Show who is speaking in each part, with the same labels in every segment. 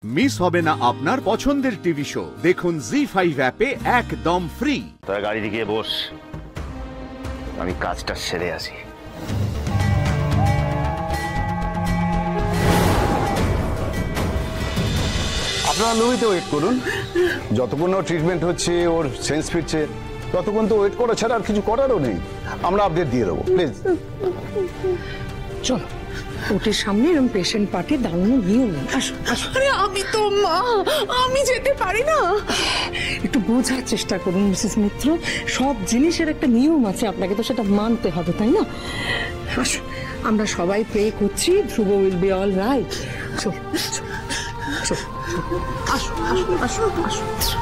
Speaker 1: Miss হবে না আপনার পছন্দের টিভি শো। দেখুন জি5 অ্যাপে একদম ফ্রি।
Speaker 2: তোরা গাড়িতে গিয়ে বস, আমি কাজটা সেরে আসি।
Speaker 3: আপনারা লবিতে ওয়েট করুন, যতক্ষণ ওর ট্রিটমেন্ট হচ্ছে, ওর সেন্স ফিরছে, ততক্ষণ তো ওয়েট করা ছাড়া আর কিছু করারও নেই। আমরা আপডেট দিয়ে দেবো, প্লিজ
Speaker 4: চলো। ওটির সামনে এরকম পেশেন্ট পার্টি দাঁড়ানো নিয়ম নেই। আসো আসো।
Speaker 5: আরে আমি তো মা, আমি যেতে পারি না।
Speaker 4: একটু বোঝার চেষ্টা করুন মিসেস মিত্র, সব জিনিসের একটা নিয়ম আছে, আপনাকে তো সেটা মানতে হবে, তাই না? আসো, আমরা সবাই প্রে করছি ধ্রুব উইল বি অল রাইট। চলো চলো, আসো আসো আসো আসো।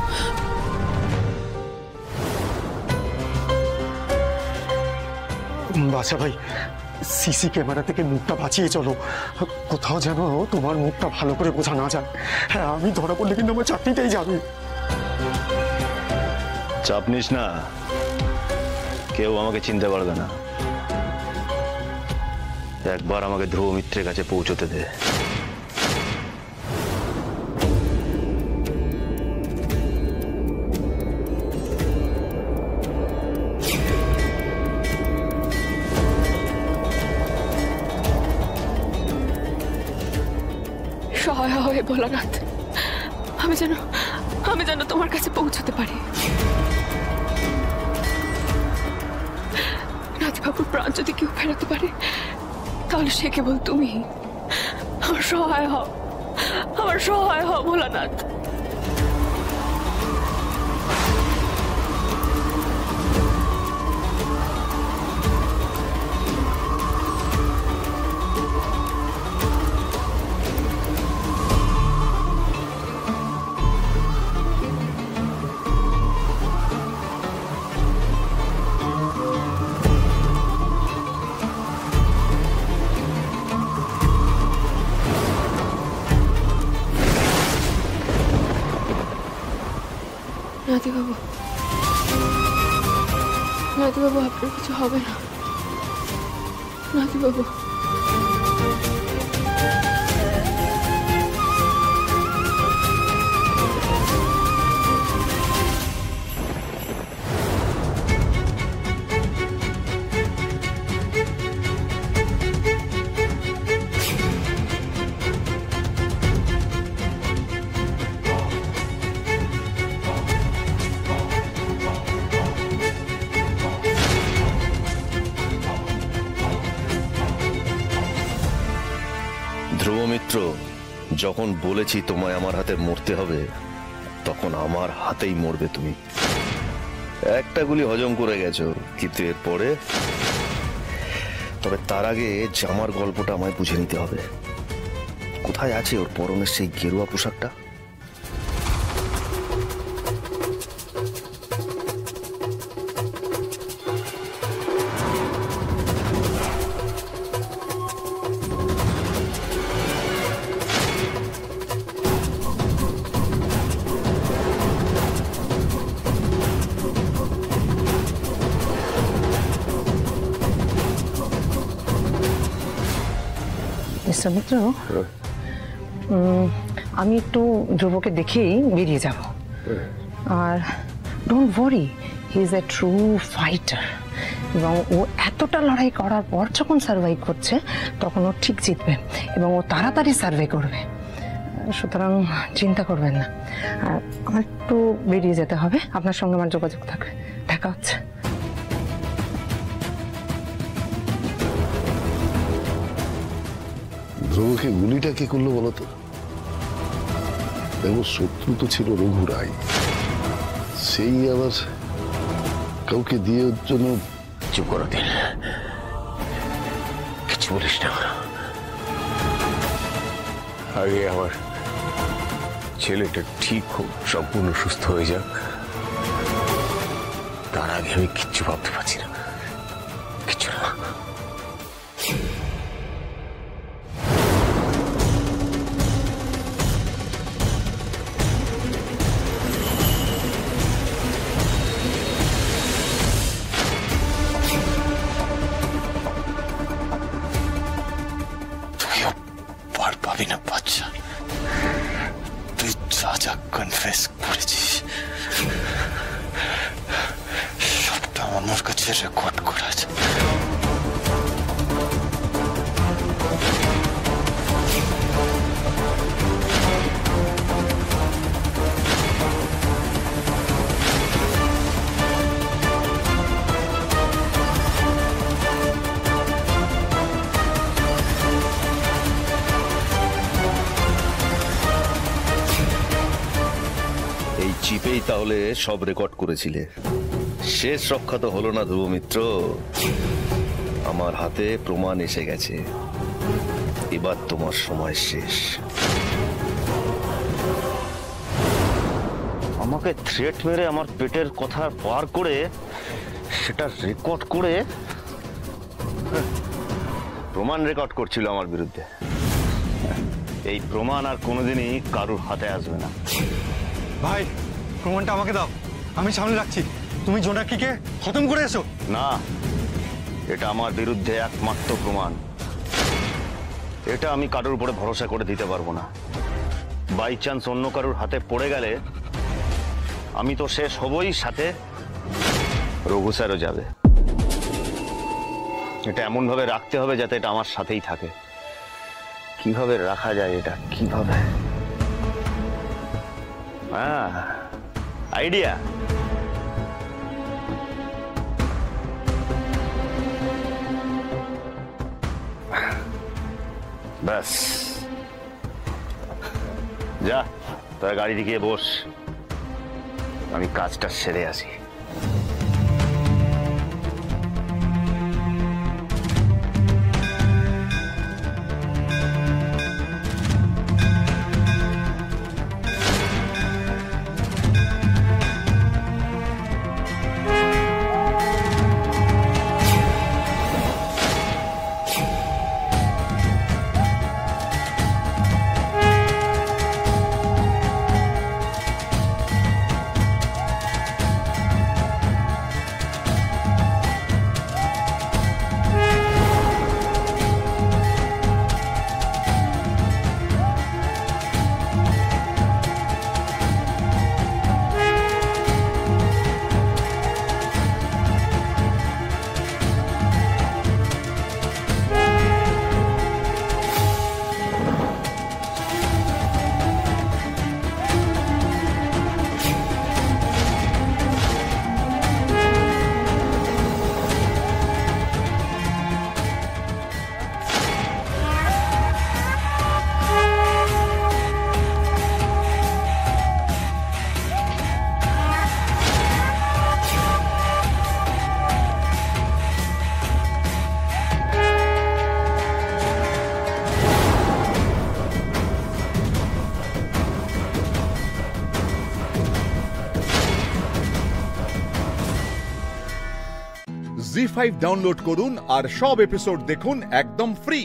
Speaker 6: বাছা ভাই, সিসি ক্যামেরা থেকে মুখটা বাঁচিয়ে চলো, কোথাও যেন তোমার মুখটা ভালো করে বোঝা না যায়। হ্যাঁ, আমি ধরা পড়লে কিন্তু আমার চাকরিটাই যাবে।
Speaker 2: চাপ নিস না, কেউ আমাকে চিনতে পারবে না। একবার আমাকে ধ্রুব মিত্রের কাছে পৌঁছতে দে।
Speaker 5: সহায় হয়ে ভোলানাথ, আমি যেন তোমার কাছে পৌঁছতে পারি। নাথবাবুর প্রাণ যদি কেউ ফেরাতে পারে, তাহলে সে কেবল তুমি। আমার সহায় হও ভোলানাথ। নাথবাবু, আপনার কিছু হবে না। নাথবাবু,
Speaker 2: ধ্রুব মিত্র, যখন বলেছি তোমায় আমার হাতে মরতে হবে, তখন আমার হাতেই মরবে তুমি। একটা গুলি হজম করে গেছো, কিন্তু এরপরে, তবে তার আগে জামার গল্পটা আমায় বুঝে নিতে হবে। কোথায় আছে ওর পরনের সেই গেরুয়া পোশাকটা?
Speaker 4: মিস্টার মিত্র, আমি একটু ধ্রুবকে দেখেই বেরিয়ে যাব। আর don't worry, he is a true fighter. এবং ও এতটা লড়াই করার পর যখন সার্ভাইভ করছে, তখন ও ঠিক জিতবে এবং ও তাড়াতাড়ি সার্ভে করবে। সুতরাং চিন্তা করবেন না। আর আমার একটু বেরিয়ে যেতে হবে, আপনার সঙ্গে আমার যোগাযোগ থাকবে। দেখা হচ্ছে।
Speaker 7: ধ্রুবকে গুলিটা কে করলো বলতো? দেখো, শত্রু তো ছিল রঘু রায়, সেই আবার কাউকে দিয়ে ওর জন্য।
Speaker 2: চুপ করো দিন, কিছু বলিস না।
Speaker 3: আগে আমার ছেলেটা ঠিক হোক, সম্পূর্ণ সুস্থ হয়ে যাক, তার আগে আমি কিচ্ছু ভাবতে পারছি না। কিচ্ছু না।
Speaker 6: পার পাবি না বাচ্চা। যা কনফেস করেছিস সবটা আমার কাছে রেকর্ড করা আছে।
Speaker 2: এই চিপেই তাহলে সব রেকর্ড করেছিলে। শেষ রক্ষা তো হলো না ধ্রুব মিত্র, আমার হাতে প্রমাণ এসে গেছে। এবার তোমার সময় শেষ।
Speaker 8: আমাকে থ্রেট মেরে আমার পেটের কথা পার করে সেটা রেকর্ড করে প্রমাণ রেকর্ড করছিল আমার বিরুদ্ধে। এই প্রমাণ আর কোনোদিনই কারুর হাতে আসবে না।
Speaker 6: ভাই প্রমাণটা আমাকে দাও, আমি সামনে রাখছি। তুমি জোনাকিকে খতম করে এসো।
Speaker 8: না, এটা আমার বিরুদ্ধে একমাত্র প্রমাণ। এটা আমি কারোর উপরে ভরসা করে দিতে পারবো না। বাই চান্স অন্য কারোর হাতে পড়ে গেলে আমি তো শেষ হবই, সাথে রঘু স্যারও যাবে। এটা এমন ভাবে রাখতে হবে যাতে এটা আমার সাথেই থাকে। কিভাবে রাখা যায় এটা, কিভাবে? হ্যাঁ, আইডিয়া। ব্যাস, যা তোরা গাড়িতে গিয়ে বস, আমি কাজটা সেরে আসি।
Speaker 1: জি5 ডাউনলোড করুন আর সব এপিসোড দেখুন একদম ফ্রি।